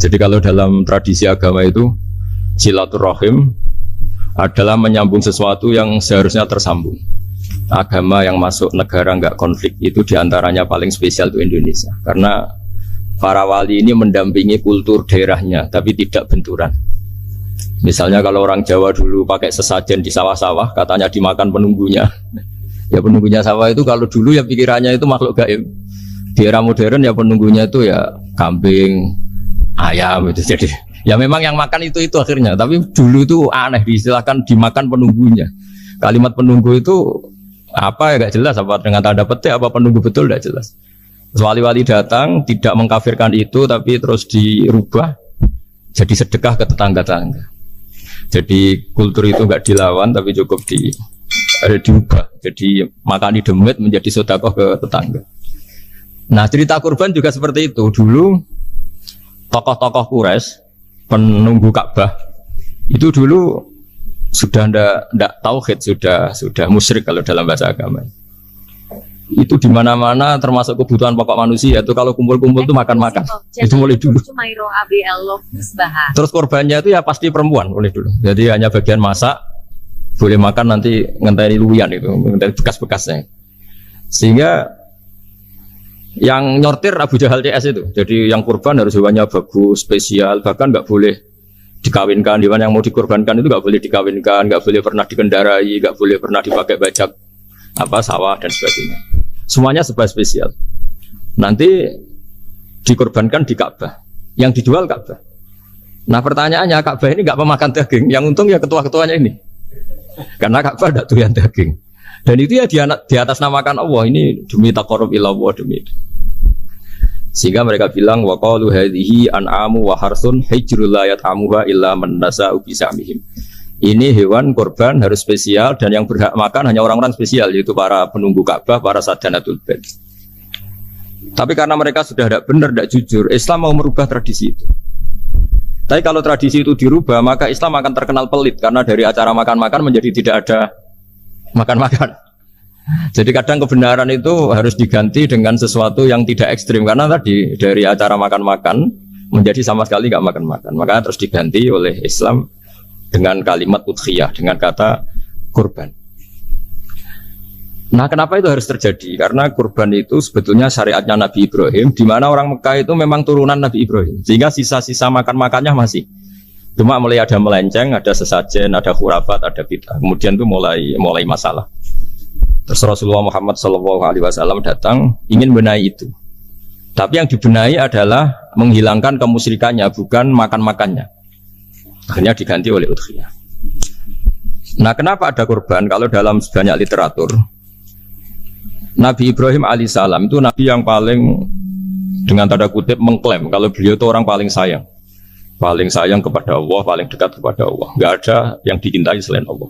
Jadi kalau dalam tradisi agama itu silaturahim adalah menyambung sesuatu yang seharusnya tersambung. Agama yang masuk negara nggak konflik itu diantaranya paling spesial itu Indonesia, karena para wali ini mendampingi kultur daerahnya tapi tidak benturan. Misalnya kalau orang Jawa dulu pakai sesajen di sawah-sawah, katanya dimakan penunggunya. Ya penunggunya sawah itu kalau dulu ya pikirannya itu makhluk gaib. Di era modern ya penunggunya itu ya kambing, ayam itu. Jadi ya memang yang makan itu akhirnya. Tapi dulu itu aneh diistilahkan dimakan penunggunya. Kalimat penunggu itu apa ya gak jelas, apa dengan tanda petik apa penunggu betul gak jelas. Wali-wali datang tidak mengkafirkan itu tapi terus dirubah jadi sedekah ke tetangga-tetangga. Jadi kultur itu gak dilawan tapi cukup diubah. Jadi makani demit menjadi sedekah ke tetangga. Nah cerita kurban juga seperti itu. Dulu tokoh-tokoh Quraisy penunggu Ka'bah itu dulu sudah ndak tauhid, sudah musyrik kalau dalam bahasa agama. Itu di mana-mana termasuk kebutuhan pokok manusia itu kalau kumpul-kumpul itu makan-makan. Itu mulai dulu. Terus korbannya itu ya pasti perempuan mulai dulu. Jadi hanya bagian masak, boleh makan nanti ngenteni luwian itu, ngenteni bekas-bekasnya. Sehingga yang nyortir Abu Jahal CS itu. Jadi yang kurban harus hewannya bagus, spesial, bahkan nggak boleh dikawinkan. Hewan yang mau dikorbankan itu nggak boleh dikawinkan, nggak boleh pernah dikendarai, nggak boleh pernah dipakai bajak sawah dan sebagainya. Semuanya serba spesial. Nanti dikorbankan di Ka'bah, yang dijual Ka'bah. Nah pertanyaannya, Ka'bah ini nggak memakan daging, yang untung ya ketua-ketuanya ini, karena Ka'bah tidak doyan daging. Dan itu ya di atas namakan Allah, ini demi taqarrub ila Allah, demi itu. Sehingga mereka bilang wa qalu hadhihi an'amu wa harsun hijrul la yat'amuha illa man nasa'u bisamihim. Ini hewan korban harus spesial dan yang berhak makan hanya orang-orang spesial, yaitu para penunggu Ka'bah, para sadanatul bait. Tapi karena mereka sudah tidak benar, tidak jujur, Islam mau merubah tradisi itu. Tapi kalau tradisi itu dirubah, maka Islam akan terkenal pelit karena dari acara makan-makan menjadi tidak ada makan-makan. Jadi kadang kebenaran itu harus diganti dengan sesuatu yang tidak ekstrim, karena tadi dari acara makan-makan menjadi sama sekali nggak makan-makan. Maka terus diganti oleh Islam dengan kalimat udhiyah, dengan kata kurban. Nah kenapa itu harus terjadi? Karena kurban itu sebetulnya syariatnya Nabi Ibrahim, di mana orang Mekah itu memang turunan Nabi Ibrahim, sehingga sisa-sisa makan-makannya masih. Cuma mulai ada melenceng, ada sesajen, ada khurafat, ada bid'ah. Kemudian itu mulai masalah. Terus Rasulullah Muhammad SAW datang ingin benahi itu. Tapi yang dibenahi adalah menghilangkan kemusyrikannya, bukan makan-makannya. Akhirnya diganti oleh udhiyah. Nah kenapa ada kurban? Kalau dalam banyak literatur, Nabi Ibrahim alaihissalam itu Nabi yang paling, dengan tanda kutip, mengklaim kalau beliau itu orang paling sayang. Paling sayang kepada Allah, paling dekat kepada Allah. Nggak ada yang dicintai selain Allah.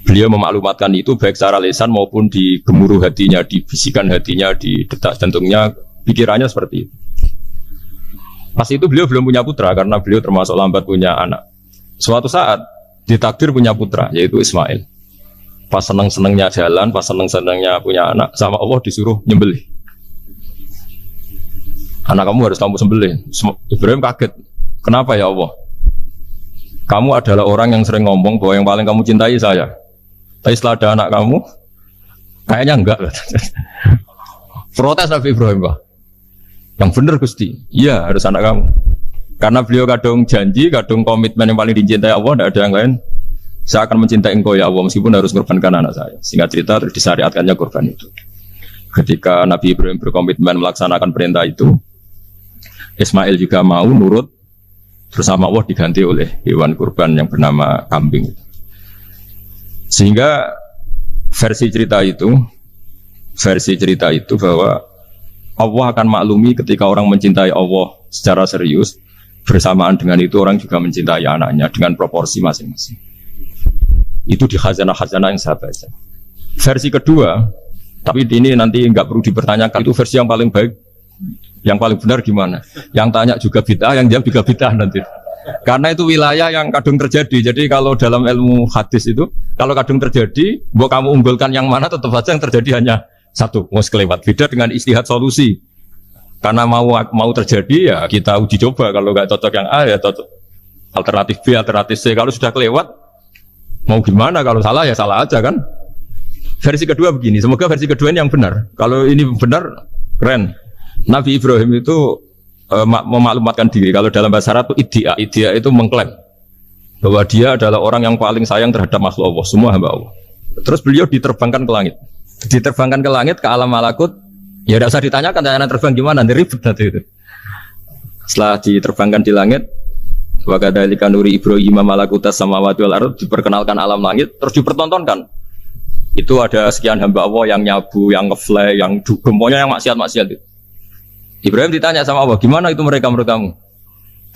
Beliau memaklumatkan itu baik secara lisan maupun di gemuruh hatinya, di bisikan hatinya, di detak jantungnya, pikirannya seperti itu. Pas itu beliau belum punya putra karena beliau termasuk lambat punya anak. Suatu saat ditakdir punya putra, yaitu Ismail. Pas seneng-senengnya jalan, pas seneng-senengnya punya anak, sama Allah disuruh nyembelih. Anak kamu harus kamu sembelih. Ibrahim kaget. Kenapa ya Allah? Kamu adalah orang yang sering ngomong bahwa yang paling kamu cintai saya. Tapi setelah ada anak kamu, kayaknya enggak. Protes Nabi Ibrahim, Pak. Yang benar Gusti, iya harus anak kamu. Karena beliau kadung janji, kadung komitmen yang paling dicintai Allah, tidak ada yang lain. Saya akan mencintai engkau ya Allah, meskipun harus mengorbankan anak saya. Singkat cerita, terus disyariatkannya kurban itu. Ketika Nabi Ibrahim berkomitmen melaksanakan perintah itu, Ismail juga mau nurut, bersama Allah diganti oleh hewan kurban yang bernama kambing. Sehingga versi cerita itu bahwa Allah akan maklumi ketika orang mencintai Allah secara serius, bersamaan dengan itu orang juga mencintai anaknya dengan proporsi masing-masing. Itu di khazanah-khazanah yang saya baca. Versi kedua, tapi ini nanti nggak perlu dipertanyakan, itu versi yang paling baik, yang paling benar gimana? Yang tanya juga bid'ah, yang jawab juga bid'ah nanti. Karena itu wilayah yang kadung terjadi. Jadi kalau dalam ilmu hadis itu, kalau kadung terjadi, mau kamu unggulkan yang mana, tetap saja yang terjadi hanya satu, mau kelewat. Beda dengan istihad solusi. Karena mau terjadi ya kita uji coba. Kalau nggak cocok yang A ya cocok alternatif B, alternatif C. Kalau sudah kelewat mau gimana? Kalau salah ya salah aja kan. Versi kedua begini. Semoga versi kedua ini yang benar. Kalau ini benar keren. Nabi Ibrahim itu memaklumatkan diri. Kalau dalam bahasa Arab itu iddia itu mengklaim bahwa dia adalah orang yang paling sayang terhadap makhluk Allah, semua hamba Allah. Terus beliau diterbangkan ke langit. Diterbangkan ke langit ke alam malakut. Ya tidak usah ditanyakan tanya terbang gimana, nanti ribet nanti itu. Setelah diterbangkan di langit, wa kadzalika nuri Ibrahim malakutas samawati wal ardh, diperkenalkan alam langit, terus dipertontonkan. Itu ada sekian hamba Allah yang nyabu, yang ngefly, yang dugem, pokoknya yang maksiat-maksiat itu. Ibrahim ditanya sama Allah, gimana itu mereka menurut kamu?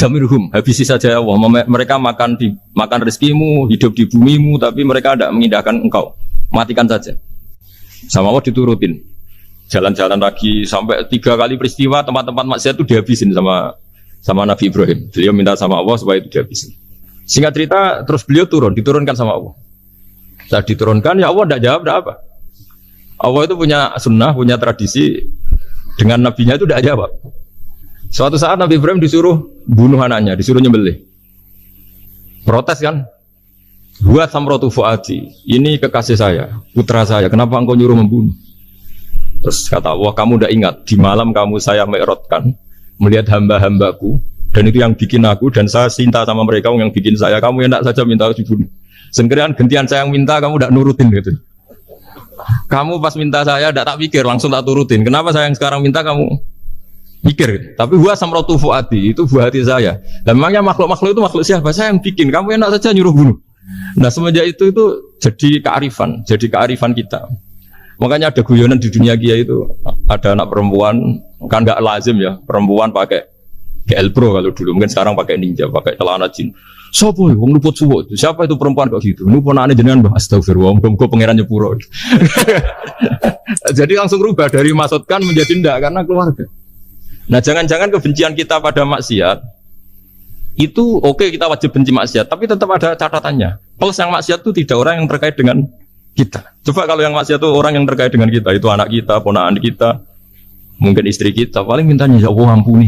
Damirhum, habisi saja Allah. Mereka makan rezekimu, hidup di bumimu, tapi mereka tidak mengindahkan engkau. Matikan saja. Sama Allah diturutin. Jalan-jalan lagi sampai 3 kali peristiwa tempat-tempat maksiat itu dihabisin sama Nabi Ibrahim. Beliau minta sama Allah supaya itu dihabisin. Singkat cerita, terus beliau diturunkan sama Allah. Saat diturunkan, ya Allah tidak jawab, tidak apa. Allah itu punya sunnah, punya tradisi. Dengan nabinya itu tidak jawab. Suatu saat Nabi Ibrahim disuruh bunuh anaknya, disuruh nyembelih. Protes kan? Buat samrotu fuadi, ini kekasih saya, putra saya, kenapa engkau nyuruh membunuh? Terus kata Allah, kamu tidak ingat, di malam kamu saya mi'rajkan, melihat hamba-hambaku, dan itu yang bikin aku, dan saya cinta sama mereka yang bikin saya, kamu enak saja minta dibunuh. Sengkirian gantian saya yang minta, kamu tidak nurutin gitu. Kamu pas minta saya tidak tak pikir, langsung tak turutin. Kenapa saya yang sekarang minta kamu pikir gitu. Tapi huwa samratu fuadi, itu buah hati saya. Dan memangnya makhluk-makhluk itu makhluk siapa? Saya yang bikin, kamu enak saja nyuruh bunuh. Nah semenjak itu jadi kearifan kita. Makanya ada guyonan di dunia kiai itu, ada anak perempuan, kan nggak lazim ya, perempuan pakai GL Pro kalau dulu, mungkin sekarang pakai Ninja, pakai celana jin. Siapa ya? Wong luput suwo. Siapa itu perempuan kok gitu? Lu ponakane jenengan, Mbah. Astagfirullah, muga-muga pangeran nyepuro. Jadi langsung rubah dari maksudkan menjadi ndak karena keluarga. Nah, jangan-jangan kebencian kita pada maksiat itu oke, kita wajib benci maksiat, tapi tetap ada catatannya. Plus yang maksiat itu tidak orang yang terkait dengan kita. Coba kalau yang maksiat itu orang yang terkait dengan kita, itu anak kita, ponakan kita, mungkin istri kita, paling mintanya ya Allah ampuni.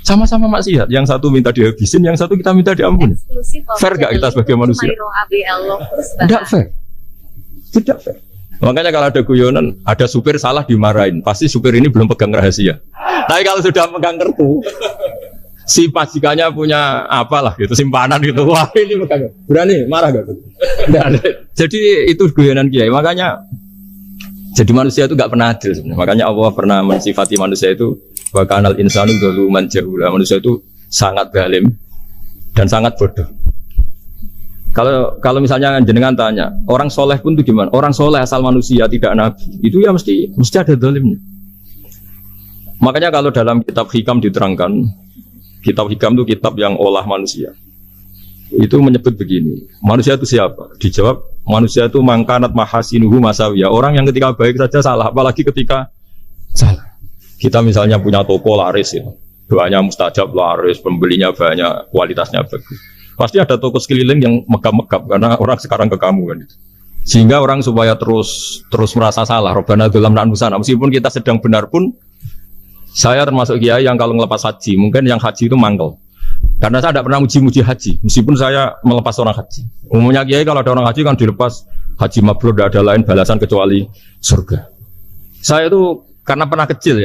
Sama-sama maksiat, yang satu minta dihabisin, yang satu kita minta diampuni. Fair gak kita sebagai manusia? Tidak fair. Tidak fair. Makanya kalau ada guyonan, ada supir salah dimarahin, pasti supir ini belum pegang rahasia. Tapi kalau sudah pegang kartu, si majikannya punya apalah gitu, simpanan gitu, wah ini pegang, berani marah gak tuh? Jadi itu guyonan kiai. Makanya jadi manusia itu gak pernah adil sebenarnya. Makanya Allah pernah mensifati manusia itu wa kanal insanu dzaluman jahula. Manusia itu sangat zalim dan sangat bodoh. Kalau misalnya jenengan tanya, orang soleh pun itu gimana? Orang soleh asal manusia tidak nabi, itu ya mesti ada zalimnya. Makanya kalau dalam kitab Hikam diterangkan, kitab Hikam itu kitab yang olah manusia. Itu menyebut begini, manusia itu siapa? Dijawab, manusia itu mangkanat mahasinuhu masawiyah. Orang yang ketika baik saja salah, apalagi ketika salah. Kita misalnya punya toko laris ya, doanya mustajab laris, pembelinya banyak, kualitasnya bagus. Pasti ada toko sekeliling yang megap-megap karena orang sekarang ke kamu kan itu. Sehingga orang supaya terus merasa salah. Robbana dzalamna anfusana. Meskipun kita sedang benar pun, saya termasuk kiai yang kalau ngelepas haji, mungkin yang haji itu mangkel. Karena saya tidak pernah muji-muji haji, meskipun saya melepas orang haji. Umumnya kiai kalau ada orang haji kan dilepas haji mabrur, tidak ada lain balasan kecuali surga. Saya itu karena pernah kecil,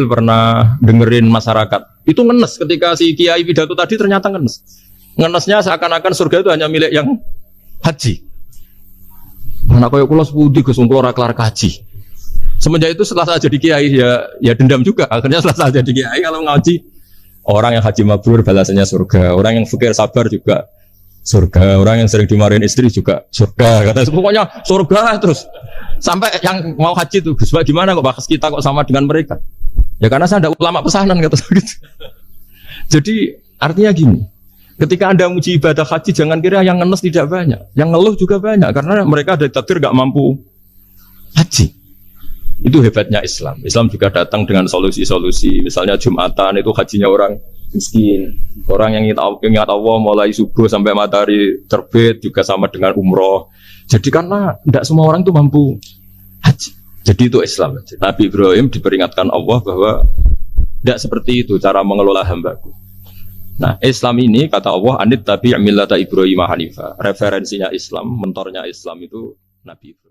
pernah dengerin masyarakat. Itu ngenes ketika si kiai pidato tadi ternyata ngenes. Ngenesnya seakan-akan surga itu hanya milik yang haji. Mana koyo kula sepudi Gus wong kula ora kelar kaji. Semenjak itu setelah saya jadi kiai ya dendam juga. Akhirnya setelah saya jadi kiai kalau ngaji orang yang haji mabrur balasannya surga, orang yang fakir sabar juga surga, orang yang sering dimarahin istri juga surga. Kata pokoknya surga terus. Sampai yang mau haji itu Gus gimana kok bahas kita kok sama dengan mereka? Ya karena saya ada ulama pesanan kata gitu. Jadi artinya gini, ketika Anda muji ibadah haji jangan kira yang ngenes tidak banyak, yang ngeluh juga banyak karena mereka ada takdir gak mampu haji. Itu hebatnya Islam. Islam juga datang dengan solusi-solusi. Misalnya Jumatan itu hajinya orang miskin, orang yang ingat Allah mulai subuh sampai matahari terbit juga sama dengan umroh. Jadi karena tidak semua orang itu mampu haji. Jadi itu Islam. Nabi Ibrahim diperingatkan Allah bahwa Tidak seperti itu cara mengelola hambaku. Nah, Islam ini kata Allah, anit tabi' millata Ibrahim Hanifah. Referensinya Islam, mentornya Islam itu Nabi Ibrahim.